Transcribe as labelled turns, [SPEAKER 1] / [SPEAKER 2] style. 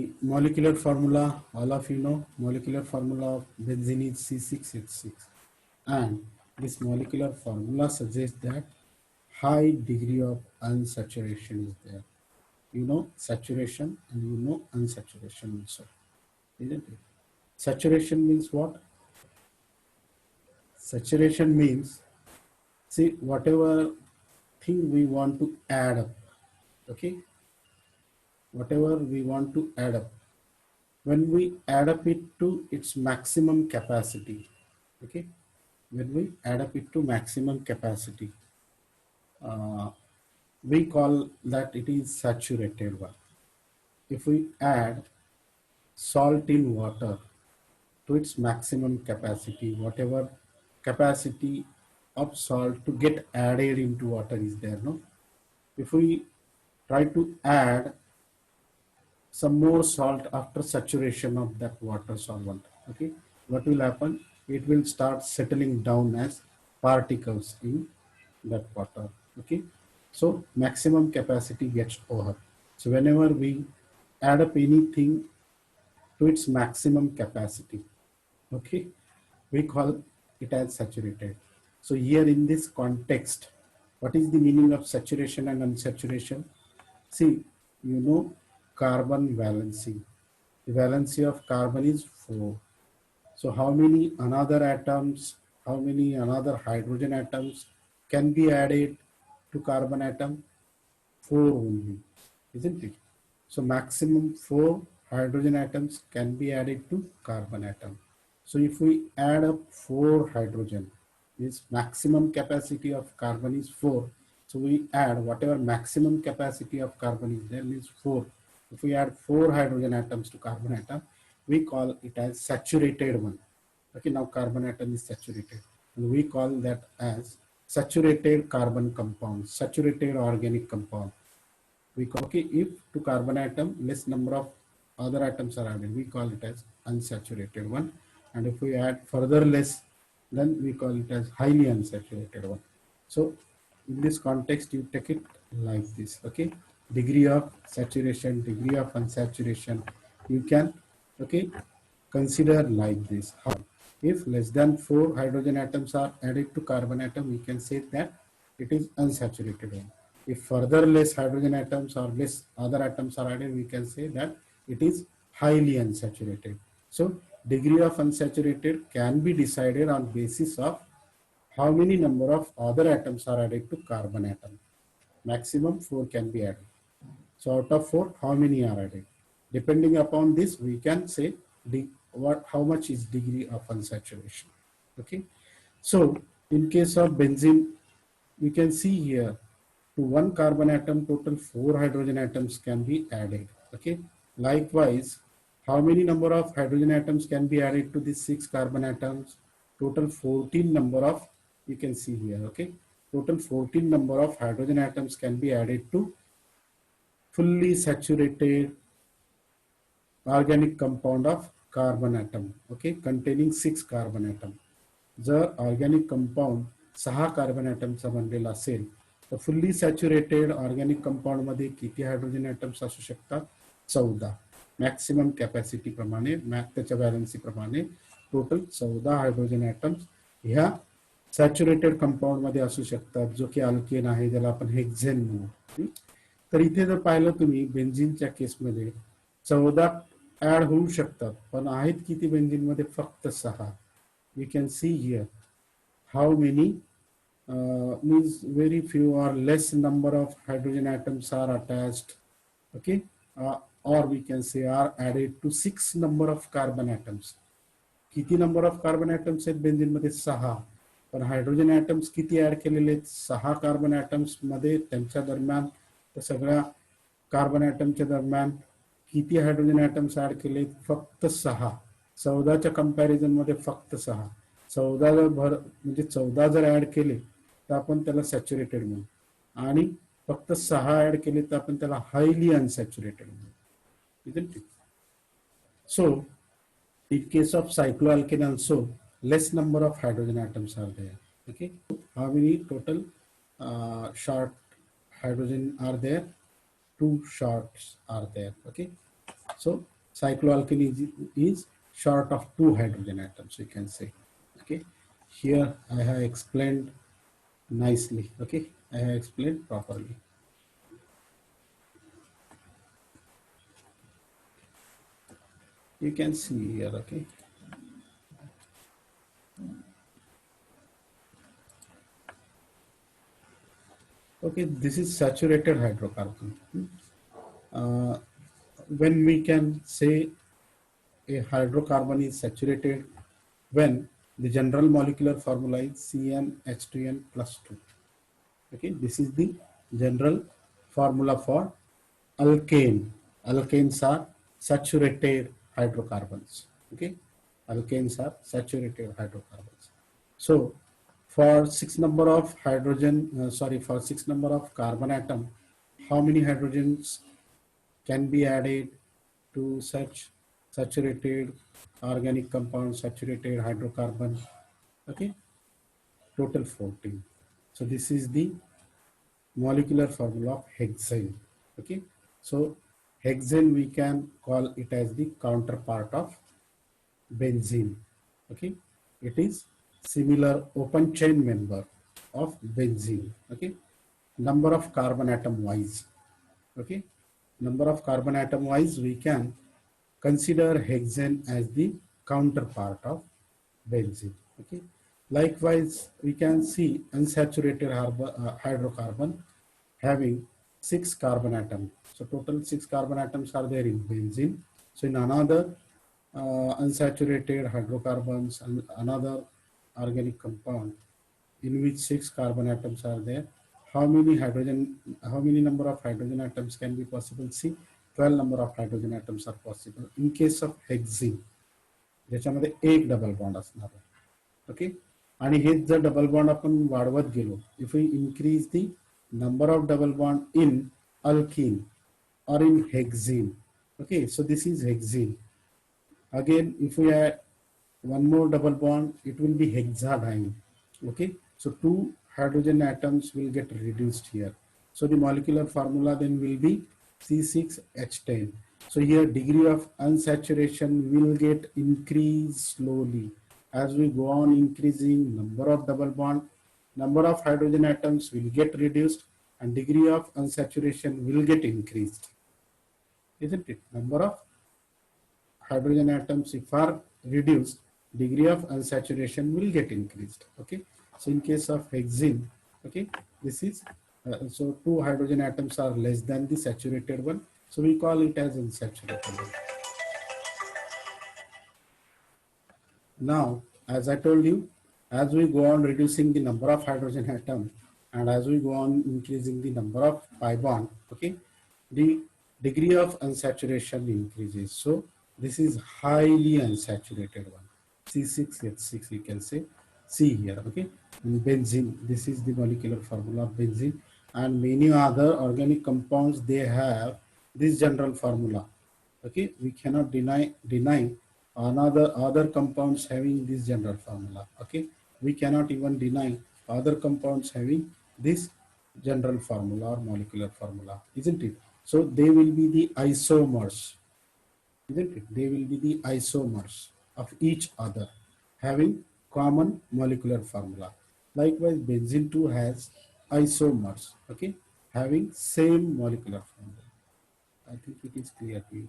[SPEAKER 1] The molecular formula, all of you know, molecular formula of benzene is C6H6, and this molecular formula suggests that high degree of unsaturation is there. You know saturation and you know unsaturation also, isn't it? Saturation means what? Saturation means, see, whatever thing we want to add up, okay? Whatever we want to add up, when we add up it to its maximum capacity, okay? When we add up it to maximum capacity, uh, we call that it is saturated one. If we add salt in water to its maximum capacity, whatever capacity of salt to get added into water is there, no? If we try to add some more salt after saturation of that water solvent, okay, what will happen? It will start settling down as particles in that water, okay? So maximum capacity gets over. So whenever we add up anything to its maximum capacity, okay, we call it as saturated. So here in this context, what is the meaning of saturation and unsaturation? See, you know carbon valency. The valency of carbon is 4. So how many another atoms, how many another hydrogen atoms can be added to carbon atom? 4 only, isn't it? So maximum 4 hydrogen atoms can be added to carbon atom. So if we add up 4 hydrogen, this maximum capacity of carbon is 4. So we add whatever maximum capacity of carbon is there is 4. If we add 4 hydrogen atoms to carbon atom, we call it as saturated one. Okay, now carbon atom is saturated. And we call that as saturated carbon compound, saturated organic compound. We call, okay, if to carbon atom less number of other atoms are added, we call it as unsaturated one. And if we add further less, then we call it as highly unsaturated one. So in this context, you take it like this, okay? Degree of saturation, degree of unsaturation, you can, okay, consider like this. How? If less than 4 hydrogen atoms are added to carbon atom, we can say that it is unsaturated one. If further less hydrogen atoms or less other atoms are added, we can say that it is highly unsaturated. So degree of unsaturated can be decided on basis of how many number of other atoms are added to carbon atom. Maximum 4 can be added. So out of 4, how many are added? Depending upon this, we can say how much is degree of unsaturation. Okay. So in case of benzene, you can see here to one carbon atom, total 4 hydrogen atoms can be added. Okay. Likewise, how many number of hydrogen atoms can be added to these 6 carbon atoms? Total 14 number of, you can see here. Okay. Total 14 number of hydrogen atoms can be added to fully saturated organic compound of carbon atom, okay, containing 6 carbon atom. जर organic compound 6 carbon ॲटमचा बनलेला असेल तर fully saturated organic compound मध्ये किती hydrogen atoms असू शकतात? 14. Maximum capacity प्रमाणे त्याच्या व्हॅलन्सी प्रमाणे टोटल 14 हायड्रोजन ॲटम्स ह्या सॅच्युरेटेड कंपाऊंड मध्ये असू शकतात, जो की अल्केन आहे, ज्याला आपण हेक्झेन म्हणू. तर इथे जर पाहिलं तुम्ही बेन्झीनच्या केसमध्ये 14 ऍड होऊ शकतात, पण आहेत किती बेन्झीन मध्ये? फक्त 6. You can see here how many means very few or less number of hydrogen atoms are attached, okay, or we can say are added to 6 number of carbon atoms. किती number of carbon atoms आहेत benzene मध्ये? 6. पण hydrogen atoms किती add केलेले आहेत? 6 carbon atoms मध्ये त्यांच्या दरम्यान त्या सगळ्या कार्बन ॲटमच्या दरम्यान किती हायड्रोजन ॲटम्स ऍड केले? फक्त 6. 14च्या कंपॅरिझन मध्ये फक्त 6. 14 जर म्हणजे 14 जर ऍड केले तर आपण त्याला सॅच्युरेटेड म्हणू, आणि फक्त 6 ऍड केले तर आपण त्याला हायली अनसॅच्युरेटेड म्हणू. सो in case of cycloalkane also less number of hydrogen atoms are there. Okay, how many total short hydrogen are there? 2 shorts are there. Okay, So cycloalkane is short of 2 hydrogen atoms, you can say. Okay, here I have explained nicely. Okay, I have explained properly. You can see here. Okay. Okay, this is saturated hydrocarbon. Uh, when we can say a hydrocarbon is saturated, when the general molecular formula is CnH2n plus 2. Okay, this is the general formula for alkane. Alkanes are saturated hydrocarbons. Okay, alkanes are saturated hydrocarbons. So, for six number of for six number of carbon atom, how many hydrogens can be added to such saturated organic compound, saturated hydrocarbon? Okay, total 14. So this is the molecular formula of hexane. Okay, so hexane we can call it as the counterpart of benzene. Okay, it is similar open chain member of benzene. Okay, number of carbon atom wise. Okay, number of carbon atom wise we can consider hexane as the counterpart of benzene. Okay, likewise we can see unsaturated hydrocarbon having 6 carbon atoms. So total 6 carbon atoms are there in benzene. So in another unsaturated hydrocarbons and another organic compound in which 6 carbon atoms are there, how many number of hydrogen atoms can be possible? See, 12 number of hydrogen atoms are possible in case of hexene, ज्याच्यामध्ये एक double bond असणार आहे. Okay, आणि हेच जर double bond आपण वाढवत गेलो, if we increase the number of double bond in alkene or in hexene. Okay, so this is hexene. Again, if we add one more double bond, it will be hexadiene. Okay, so 2 hydrogen atoms will get reduced here. So the molecular formula then will be C6H10. So here degree of unsaturation will get increased slowly as we go on increasing number of double bond, number of hydrogen atoms will get reduced and degree of unsaturation will get increased, isn't it? Number of hydrogen atoms if are reduced, degree of unsaturation will get increased. Okay, so in case of hexene, okay, this is so 2 hydrogen atoms are less than the saturated one, so we call it as unsaturated one. Now, as I told you, as we go on reducing the number of hydrogen atom and as we go on increasing the number of pi bond, okay, the degree of unsaturation increases. So this is highly unsaturated one. C6H6 you can say. C here, okay. And benzene, this is the molecular formula of benzene, and many other organic compounds they have this general formula. Okay, we cannot deny another other compounds having this general formula. Okay, we cannot even deny other compounds having this general formula or molecular formula, isn't it? So they will be the isomers, isn't it? They will be the isomers of each other having common molecular formula. Likewise, benzene too has isomers, okay, having same molecular formula. I think it is clear to you.